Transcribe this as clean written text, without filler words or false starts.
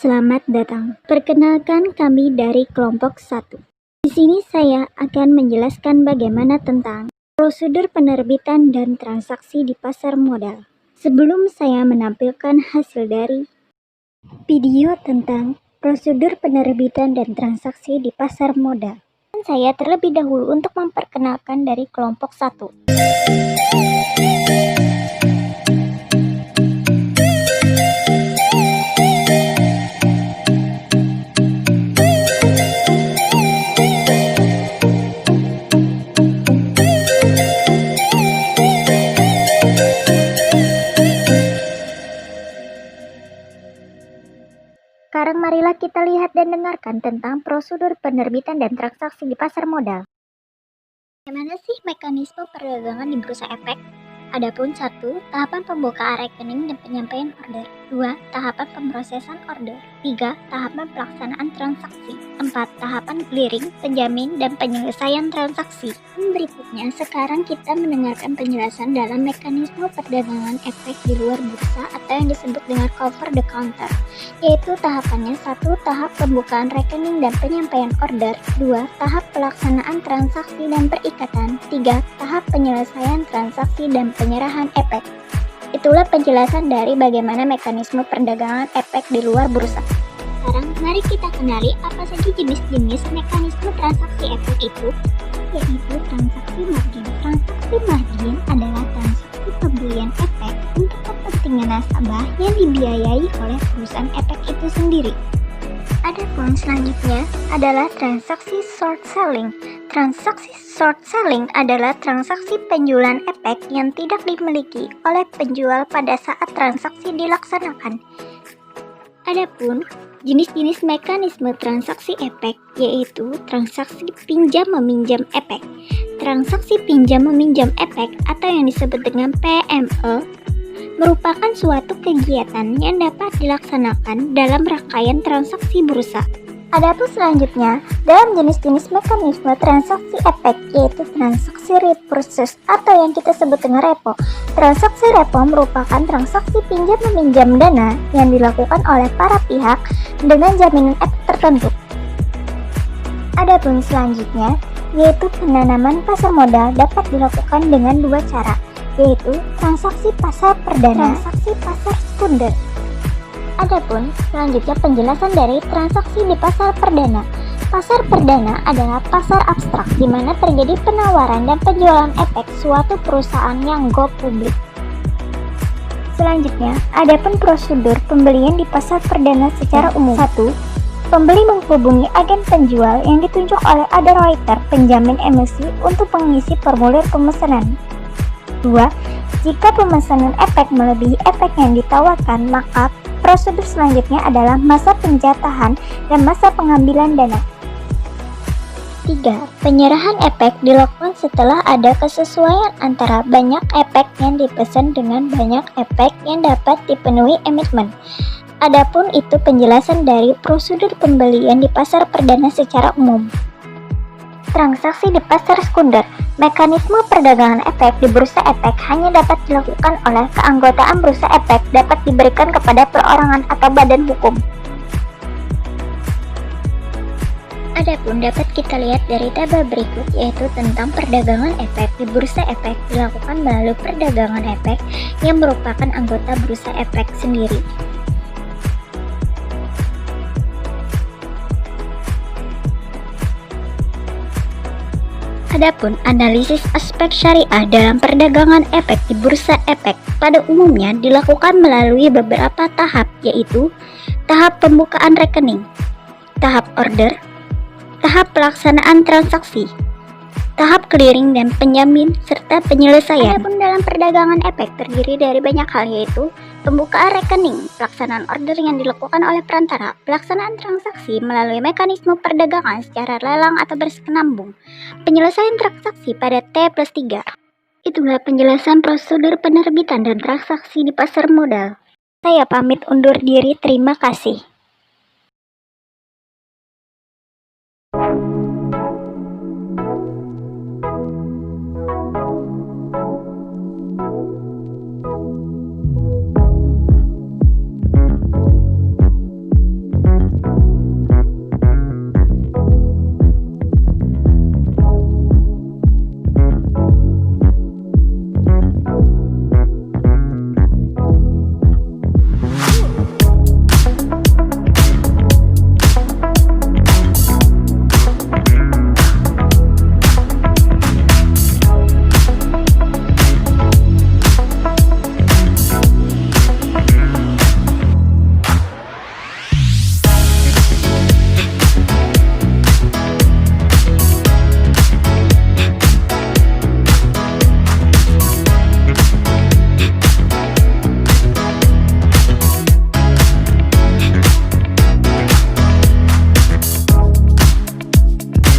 selamat datang. Perkenalkan kami dari kelompok 1. Di sini saya akan menjelaskan bagaimana tentang prosedur penerbitan dan transaksi di pasar modal. Sebelum saya menampilkan hasil dari video tentang prosedur penerbitan dan transaksi di pasar modal, saya terlebih dahulu untuk memperkenalkan dari kelompok 1. Sekarang marilah kita lihat dan dengarkan tentang prosedur penerbitan dan transaksi di pasar modal. Bagaimana sih mekanisme perdagangan di bursa efek? Adapun 1. Tahapan pembukaan rekening dan penyampaian order. 2. Tahapan pemrosesan order. 3. Tahapan pelaksanaan transaksi. 4. Tahapan clearing, penjamin, dan penyelesaian transaksi. Berikutnya, sekarang kita mendengarkan penjelasan dalam mekanisme perdagangan efek di luar bursa atau yang disebut dengan over the counter, yaitu tahapannya 1. Tahap pembukaan rekening dan penyampaian order. 2. Tahap pelaksanaan transaksi dan perikatan. 3. Tahap penyelesaian transaksi dan penyerahan efek. Itulah penjelasan dari bagaimana mekanisme perdagangan efek di luar bursa. Sekarang mari kita kenali apa saja jenis-jenis mekanisme transaksi efek itu, yaitu transaksi margin. Transaksi margin adalah transaksi pembelian efek untuk kepentingan nasabah yang dibiayai oleh perusahaan efek itu sendiri. Adapun selanjutnya adalah transaksi short selling. Transaksi short selling adalah transaksi penjualan efek yang tidak dimiliki oleh penjual pada saat transaksi dilaksanakan. Adapun jenis-jenis mekanisme transaksi efek yaitu transaksi pinjam-meminjam efek. Transaksi pinjam-meminjam efek atau yang disebut dengan PME merupakan suatu kegiatan yang dapat dilaksanakan dalam rangkaian transaksi bursa. Adapun selanjutnya, dalam jenis-jenis mekanisme transaksi efek yaitu transaksi repurchase atau yang kita sebut dengan repo. Transaksi repo merupakan transaksi pinjam-meminjam dana yang dilakukan oleh para pihak dengan jaminan efek tertentu. Adapun selanjutnya, yaitu penanaman pasar modal dapat dilakukan dengan dua cara, yaitu transaksi pasar perdana, transaksi pasar sekunder. Adapun selanjutnya penjelasan dari transaksi di pasar perdana. Pasar perdana adalah pasar abstrak di mana terjadi penawaran dan penjualan efek suatu perusahaan yang go publik. Selanjutnya, adapun prosedur pembelian di pasar perdana secara umum. 1. Pembeli menghubungi agen penjual yang ditunjuk oleh underwriter penjamin emisi untuk mengisi formulir pemesanan. 2. Jika pemesanan efek melebihi efek yang ditawarkan, maka prosedur selanjutnya adalah masa penjatahan dan masa pengambilan dana. 3. Penyerahan efek dilakukan setelah ada kesesuaian antara banyak efek yang dipesan dengan banyak efek yang dapat dipenuhi emitmen. Adapun itu penjelasan dari prosedur pembelian di pasar perdana secara umum. Transaksi di pasar sekunder. Mekanisme perdagangan efek di bursa efek hanya dapat dilakukan oleh keanggotaan bursa efek dapat diberikan kepada perorangan atau badan hukum. Adapun dapat kita lihat dari tabel berikut yaitu tentang perdagangan efek di bursa efek dilakukan melalui perdagangan efek yang merupakan anggota bursa efek sendiri. Adapun analisis aspek syariah dalam perdagangan efek di bursa efek pada umumnya dilakukan melalui beberapa tahap, yaitu tahap pembukaan rekening, tahap order, tahap pelaksanaan transaksi, tahap clearing dan penjamin, serta penyelesaian. Adapun dalam perdagangan efek terdiri dari banyak hal, yaitu pembukaan rekening, pelaksanaan order yang dilakukan oleh perantara, pelaksanaan transaksi melalui mekanisme perdagangan secara lelang atau berkesinambung, penyelesaian transaksi pada T+3. Itulah penjelasan prosedur penerbitan dan transaksi di pasar modal. Saya pamit undur diri, terima kasih.